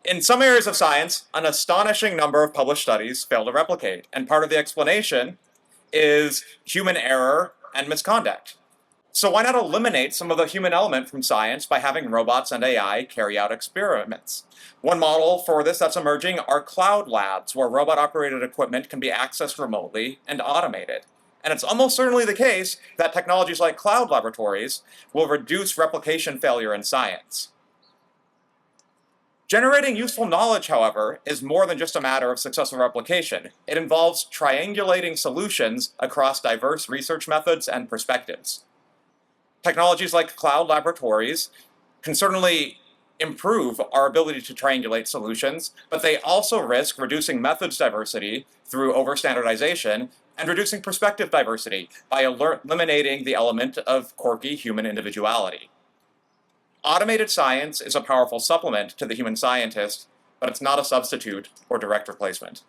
In some areas of science, an astonishing number of published studies fail to replicate, and part of the explanation is human error and misconduct. So why not eliminate some of the human element from science by having robots and AI carry out experiments? One model for this that's emerging are cloud labs, where robot-operated equipment can be accessed remotely and automated. And it's almost certainly the case that technologies like cloud laboratories will reduce replication failure in science. Generating useful knowledge, however, is more than just a matter of successful replication. It involves triangulating solutions across diverse research methods and perspectives. Technologies like cloud laboratories can certainly improve our ability to triangulate solutions, but they also risk reducing methods diversity through overstandardization and reducing perspective diversity by eliminating the element of quirky human individuality. Automated science is a powerful supplement to the human scientist, but it's not a substitute or direct replacement.